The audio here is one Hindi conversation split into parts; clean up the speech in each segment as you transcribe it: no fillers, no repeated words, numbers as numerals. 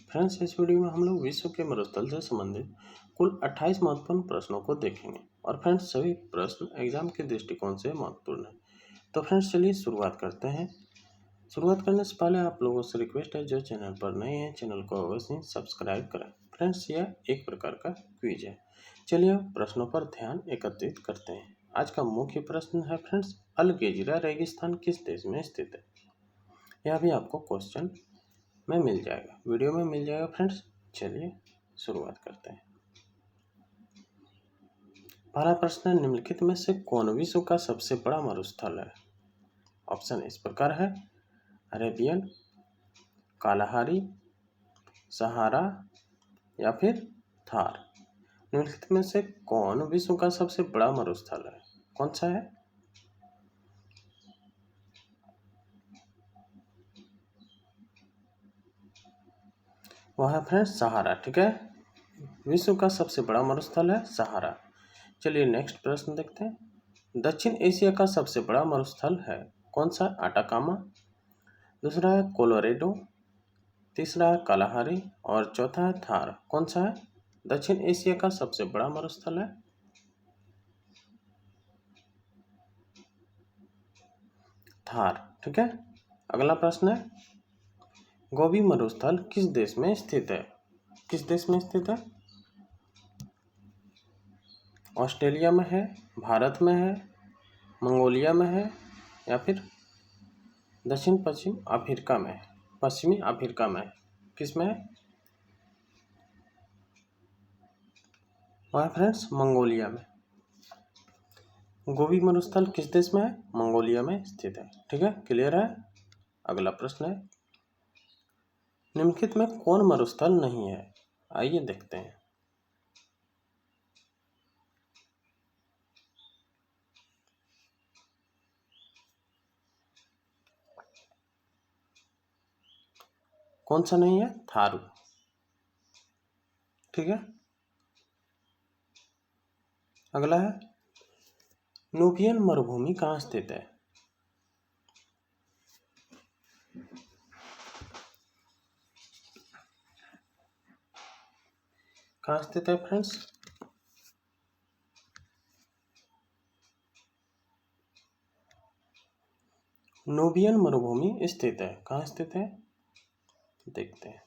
फ्रेंड्स, इस वीडियो में हम लोग विश्व के मरुस्थल से संबंधित कुल 28 महत्वपूर्ण प्रश्नों को देखेंगे। और फ्रेंड्स, सभी प्रश्न एग्जाम के दृष्टिकोण से महत्वपूर्ण है। तो फ्रेंड्स, चलिए शुरुआत करते हैं। शुरुआत करने से पहले आप लोगों से रिक्वेस्ट है, जो चैनल पर नए हैं चैनल को अवश्य सब्सक्राइब करें। फ्रेंड्स, यह एक प्रकार का क्विज है। चलिए प्रश्नों पर ध्यान एकत्रित करते हैं। आज का मुख्य प्रश्न है फ्रेंड्स, अल गेजिरा रेगिस्तान किस देश में स्थित है? यह भी आपको क्वेश्चन में मिल जाएगा, वीडियो में मिल जाएगा। फ्रेंड्स, चलिए शुरुआत करते हैं। पहला प्रश्न है, निम्नलिखित में से कौन विश्व का सबसे बड़ा मरुस्थल है? ऑप्शन इस प्रकार है, अरेबियन, कालाहारी, सहारा या फिर थार। निम्नलिखित में से कौन विश्व का सबसे बड़ा मरुस्थल है? कौन सा है? वह है फ्रेंड्स सहारा। ठीक है, विश्व का सबसे बड़ा मरुस्थल है सहारा। चलिए नेक्स्ट प्रश्न देखते हैं। दक्षिण एशिया का सबसे बड़ा मरुस्थल है कौन सा? आटाकामा, दूसरा है कोलोरेडो, तीसरा है कालाहारी और चौथा है थार। कौन सा है दक्षिण एशिया का सबसे बड़ा मरुस्थल? है थार। ठीक है, अगला प्रश्न है, गोबी मरुस्थल किस देश में स्थित है? किस देश में स्थित है? ऑस्ट्रेलिया में है, भारत में है, मंगोलिया में है या फिर दक्षिण पश्चिम अफ्रीका में है? पश्चिमी अफ्रीका में है। किस में है? वह फ्रेंड्स मंगोलिया में। गोबी मरुस्थल किस देश में है? मंगोलिया में स्थित है। ठीक है, क्लियर है। अगला प्रश्न है, निम्नलिखित में कौन मरुस्थल नहीं है? आइए देखते हैं। कौन सा नहीं है? थारू। ठीक है, अगला है, नूबियन मरुभूमि कहाँ स्थित है? कहाँ स्थित है फ्रेंड्स? नूबियन मरुभूमि स्थित है। कहाँ स्थित है? देखते हैं,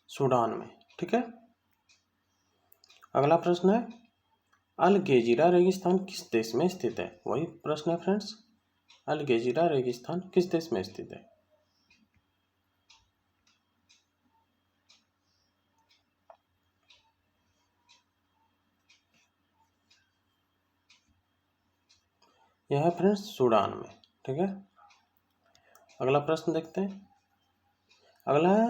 सूडान में। ठीक है, अगला प्रश्न है, अल गेजिरा रेगिस्तान किस देश में स्थित है? वही प्रश्न है फ्रेंड्स, अल गेजिरा रेगिस्तान किस देश में स्थित है? यह है फ्रेंड्स सूडान में। ठीक है, अगला प्रश्न देखते हैं। अगला है,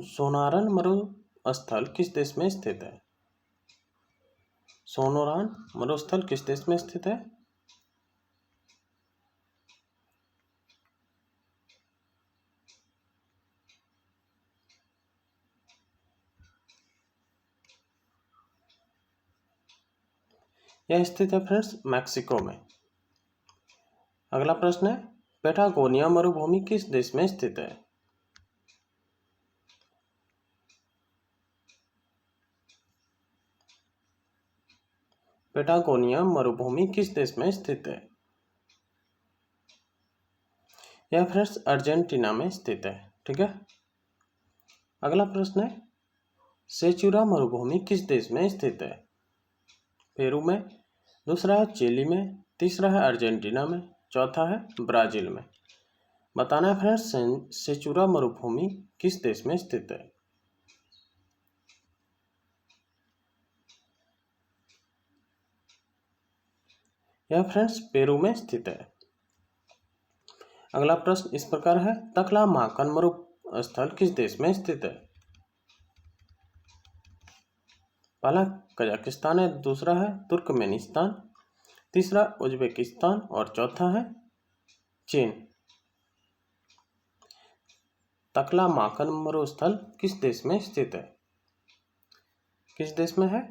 सोनारन मरुस्थल किस देश में स्थित है? सोनोरान मरुस्थल किस देश में स्थित है? यह स्थित है फ्रेंड्स मैक्सिको में। अगला प्रश्न है, पैटागोनिया मरुभूमि किस देश में स्थित है? पैटागोनिया मरुभूमि किस देश में स्थित है? यह फ्रेंड्स अर्जेंटीना में स्थित है। ठीक है, अगला प्रश्न है, सेचुरा मरुभूमि किस देश में स्थित है? पेरू में, दूसरा है चिली में, तीसरा है अर्जेंटीना में, चौथा है ब्राजील में। बताना है फ्रेंड्स, सेचुरा मरुभूमि किस देश में स्थित है? यह फ्रेंड्स पेरू में स्थित है। अगला प्रश्न इस प्रकार है, तकलामाकन मरुस्थल किस देश में स्थित है? पहला कजाकिस्तान है, दूसरा है तुर्कमेनिस्तान, तीसरा उज्बेकिस्तान और चौथा है चीन। तकलामाकन मरुस्थल किस देश में स्थित है? किस देश में है?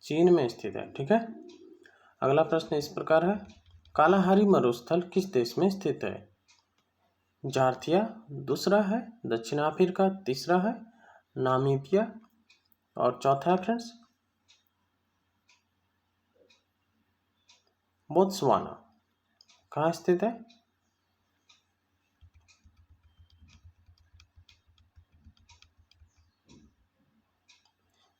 चीन में स्थित है। ठीक है, अगला प्रश्न इस प्रकार है, कालाहारी मरुस्थल किस देश में स्थित है? जार्थिया, दूसरा है दक्षिण अफ्रीका, तीसरा है नामीबिया और चौथा है फ्रेंड्स बोत्सवाना। कहाँ स्थित है?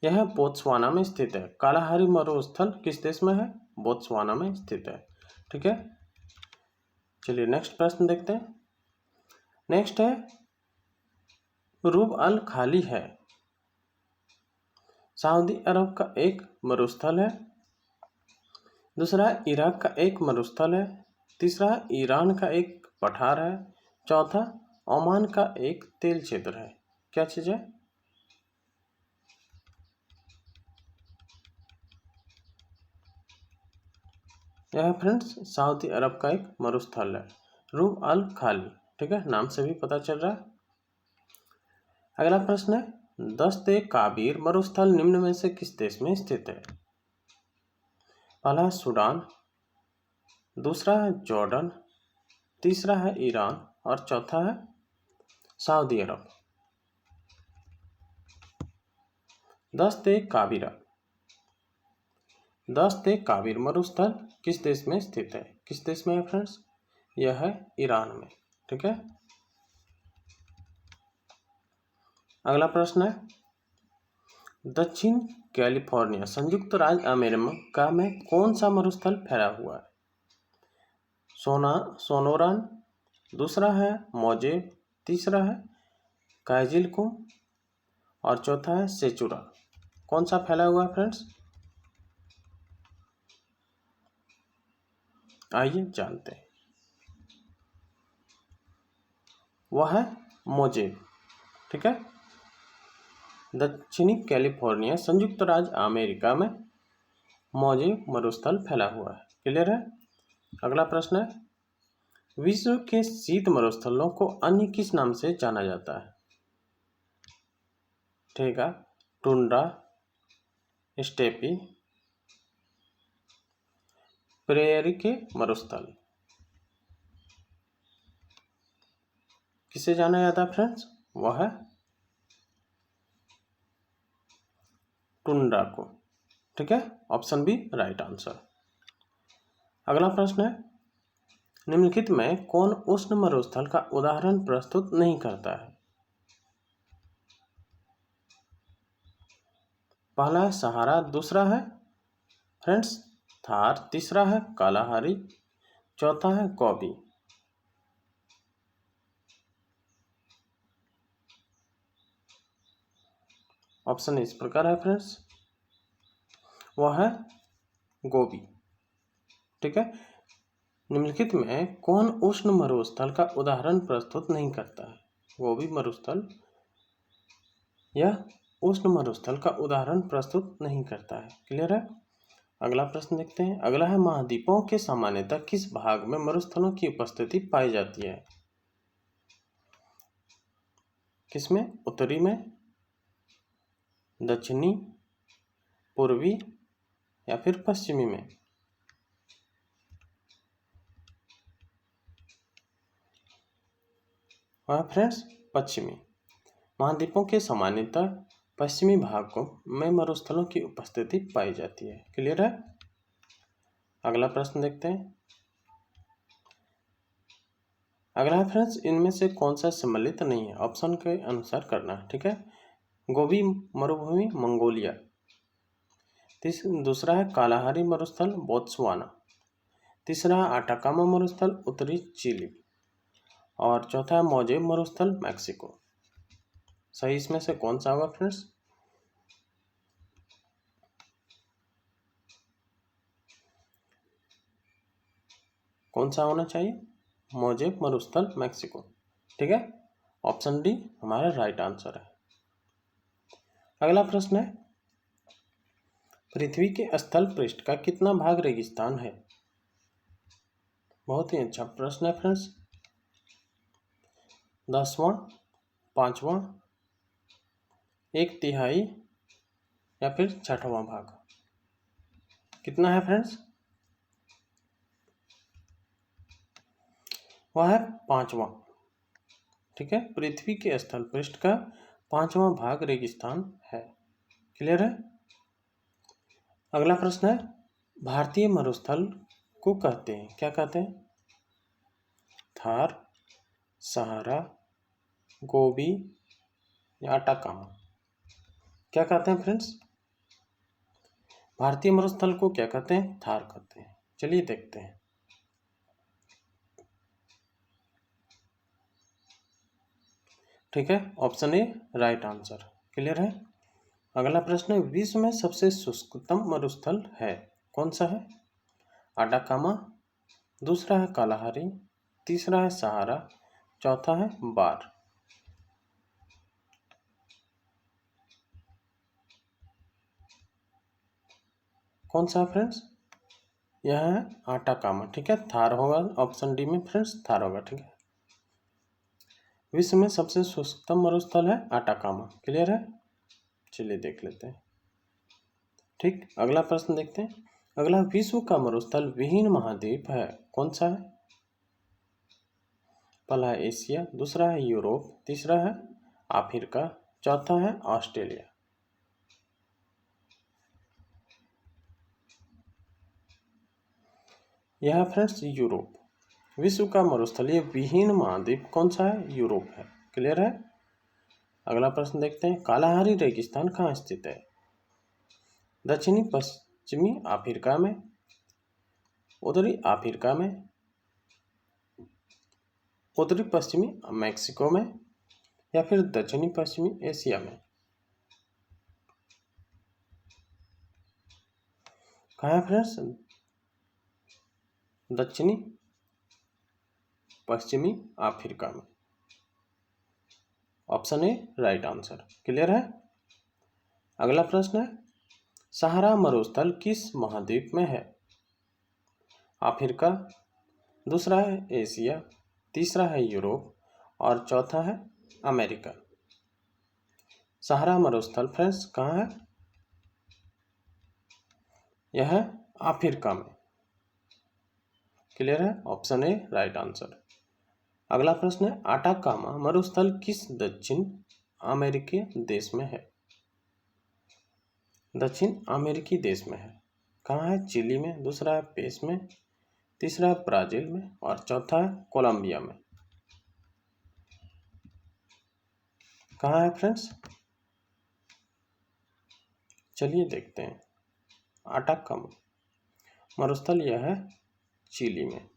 यह बोत्सवाना में स्थित है। कालाहारी मरुस्थल किस देश में है? बोत्सवाना में स्थित है। ठीक है, चलिए नेक्स्ट प्रश्न देखते हैं। नेक्स्ट है रूब अल खाली है सऊदी अरब का एक मरुस्थल है, दूसरा इराक का एक मरुस्थल है, तीसरा ईरान का एक पठार है, चौथा ओमान का एक तेल क्षेत्र है। क्या चीज है? यह फ्रेंड्स सऊदी अरब का एक मरुस्थल है, रूब अल खाली। ठीक है, नाम से भी पता चल रहा है। अगला प्रश्न है दस्ते काबीर मरुस्थल निम्न में से किस देश में स्थित है? पहला है सूडान, दूसरा है जॉर्डन, तीसरा है ईरान और चौथा है सऊदी अरब। दस्ते काबीरा, दस्ते काबीर मरुस्थल किस देश में स्थित है? किस देश में है फ्रेंड्स? यह है ईरान में। ठीक है, अगला प्रश्न है दक्षिण कैलिफोर्निया संयुक्त राज्य अमेरिका में कौन सा मरुस्थल फैला हुआ है? सोनोरान, दूसरा है मोजे, तीसरा है काइजिलकुम और चौथा है सेचुरा। कौन सा फैला हुआ है फ्रेंड्स? आइए जानते हैं। वह है मोजे। ठीक है, दक्षिणी कैलिफोर्निया संयुक्त राज्य अमेरिका में मोजे मरुस्थल फैला हुआ है। क्लियर है। अगला प्रश्न है विश्व के शीत मरुस्थलों को अन्य किस नाम से जाना जाता है? ठीक है, टुंड्रा, स्टेपी, प्रेयरी के मरुस्थल। किसे जाना जाता है फ्रेंड्स? वह है टुंड्रा को। ठीक है, ऑप्शन बी राइट आंसर। अगला प्रश्न है निम्नलिखित में कौन उष्ण मरुस्थल का उदाहरण प्रस्तुत नहीं करता है? पहला है सहारा, दूसरा है फ्रेंड्स थार, तीसरा है कालाहारी, चौथा है गोबी। ऑप्शन इस प्रकार है फ्रेंड्स, वह है गोबी। ठीक है, निम्नलिखित में कौन उष्ण मरुस्थल का उदाहरण प्रस्तुत नहीं करता है? गोबी मरुस्थल यह उष्ण मरुस्थल का उदाहरण प्रस्तुत नहीं करता है। क्लियर है। अगला प्रश्न देखते हैं। अगला है महाद्वीपों के सामान्यतः किस भाग में मरुस्थलों की उपस्थिति पाई जाती है? किसमें? उत्तरी में, दक्षिणी, पूर्वी या फिर पश्चिमी में? वह फ्रेंड्स पश्चिमी। महाद्वीपों के सामान्यतः पश्चिमी भाग में मरुस्थलों की उपस्थिति पाई जाती है। क्लियर है। अगला प्रश्न देखते हैं। अगला है फ्रेंड्स इनमें से कौन सा सम्मिलित नहीं है? ऑप्शन के अनुसार करना है। ठीक है, गोबी मरुभूमि मंगोलिया, दूसरा है कालाहारी मरुस्थल बोत्सवाना, तीसरा है आटाकामा मरुस्थल उत्तरी चिली और चौथा है मोजे मरुस्थल मैक्सिको। सही इसमें से कौन सा होगा फ्रेंड्स? कौन सा होना चाहिए? मोजे मरुस्थल मैक्सिको। ठीक है, ऑप्शन डी हमारा राइट आंसर है। अगला प्रश्न है पृथ्वी के स्थल पृष्ठ का कितना भाग रेगिस्तान है? बहुत ही अच्छा प्रश्न है फ्रेंड्स। 10वां, 5वां, 1/3 या फिर 6वां भाग? कितना है फ्रेंड्स? वह है 5वां। ठीक है, पृथ्वी के स्थल पृष्ठ का 5वां भाग रेगिस्तान है। क्लियर है। अगला प्रश्न है, भारतीय मरुस्थल को कहते हैं, क्या कहते हैं? थार, सहारा, गोबी या अटाकामा? क्या कहते हैं फ्रेंड्स? भारतीय मरुस्थल को क्या कहते हैं? थार कहते हैं। चलिए देखते हैं। ठीक है, option A right answer. Clear है। अगला प्रश्न है, विश्व में सबसे शुष्कतम मरुस्थल है, कौन सा है? अटाकामा, दूसरा है कालाहारी, तीसरा है सहारा, चौथा है बार। कौन सा है फ्रेंड्स? यह है अटाकामा। ठीक है, थार होगा ऑप्शन डी में फ्रेंड्स, थार होगा। ठीक है, विश्व में सबसे शुष्कतम मरुस्थल है अटाकामा। क्लियर है। चलिए देख लेते हैं। ठीक, अगला प्रश्न देखते हैं। अगला, विश्व का मरुस्थल विहीन महाद्वीप है, कौन सा है? पहला है एशिया, दूसरा है यूरोप, तीसरा है अफ्रीका, चौथा है ऑस्ट्रेलिया। यह है फ्रेंड्स यूरोप। विश्व का मरुस्थलीय विहीन महाद्वीप कौन सा है? यूरोप है। क्लियर है। अगला प्रश्न देखते हैं, कालाहारी रेगिस्तान कहाँ स्थित है? दक्षिणी पश्चिमी अफ्रीका में, उत्तरी अफ्रीका में, उत्तरी पश्चिमी मैक्सिको में, या फिर दक्षिणी पश्चिमी एशिया में? कहाँ है फ्रेंड्स? दक्षिणी पश्चिमी अफ्रीका में। Option A right answer. Clear है। अगला प्रश्न है, सहारा मरुस्थल किस महाद्वीप में है? अफ्रीका, दूसरा है एशिया, तीसरा है यूरोप और चौथा है अमेरिका। सहारा मरुस्थल फ्रेंड्स कहाँ है? यह है अफ्रीका में। क्लियर है। Option A right answer. अगला प्रश्न है, अटाकामा मरुस्थल किस दक्षिण अमेरिकी देश में है? दक्षिण अमेरिकी देश में है। कहाँ है? चिली में, दूसरा है पेस में, तीसरा है ब्राजील में और चौथा है कोलंबिया में। कहाँ है फ्रेंड्स? चलिए देखते हैं। अटाकामा मरुस्थल यह है चिली में।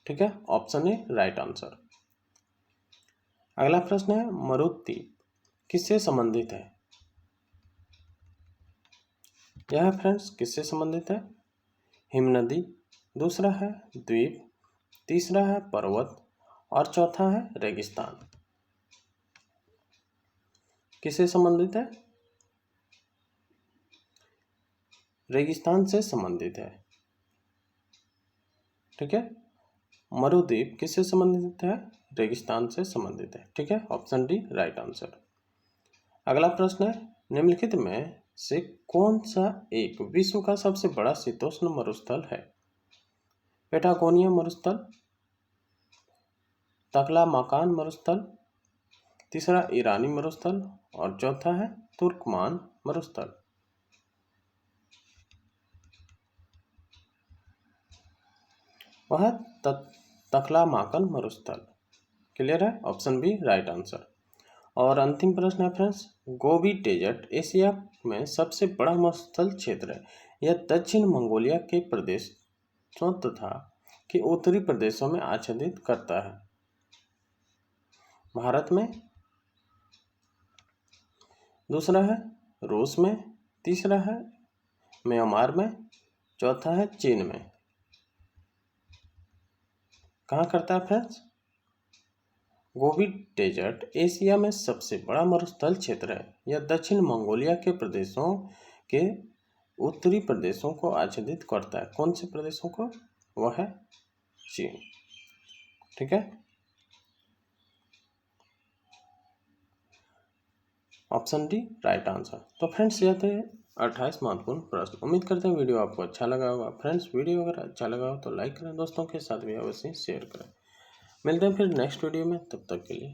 ठीक है, ऑप्शन ए राइट आंसर। अगला प्रश्न है, मरुद्वीप किससे संबंधित है? यह फ्रेंड्स किससे संबंधित है? हिमनदी, दूसरा है द्वीप, तीसरा है पर्वत और चौथा है रेगिस्तान। किससे संबंधित है? रेगिस्तान से संबंधित है। ठीक है, मरुद्वीप किससे संबंधित है? रेगिस्तान से संबंधित है। ठीक है, ऑप्शन डी राइट आंसर। अगला प्रश्न है, निम्नलिखित में से कौन सा एक विश्व का सबसे बड़ा शीतोष्ण मरुस्थल है? पेटागोनिया मरुस्थल, तकलामाकान मरुस्थल, तीसरा ईरानी मरुस्थल और चौथा है तुर्कमान मरुस्थल। वह तकलामाकन मरुस्थल। क्लियर है, ऑप्शन बी राइट आंसर। और अंतिम प्रश्न है फ्रेंड्स, गोबी डेजर्ट एशिया में सबसे बड़ा मरुस्थल क्षेत्र है। यह दक्षिण मंगोलिया के प्रदेशों तथा के उत्तरी प्रदेशों में आच्छादित करता है। भारत में, दूसरा है रूस में, तीसरा है म्यांमार में, चौथा है चीन में। कहाँ करता है फ्रेंड्स? गोबी डेजर्ट एशिया में सबसे बड़ा मरुस्थल क्षेत्र है। यह दक्षिण मंगोलिया के प्रदेशों के उत्तरी प्रदेशों को आच्छादित करता है। कौन से प्रदेशों को? वह है चीन। ठीक है, ऑप्शन डी राइट आंसर। तो फ्रेंड्स यह थे 28 महत्वपूर्ण प्रश्न। उम्मीद करते हैं वीडियो आपको अच्छा लगा होगा। फ्रेंड्स वीडियो अगर अच्छा लगा हो तो लाइक करें, दोस्तों के साथ भी अवश्य शेयर करें। मिलते हैं फिर नेक्स्ट वीडियो में, तब तक के लिए।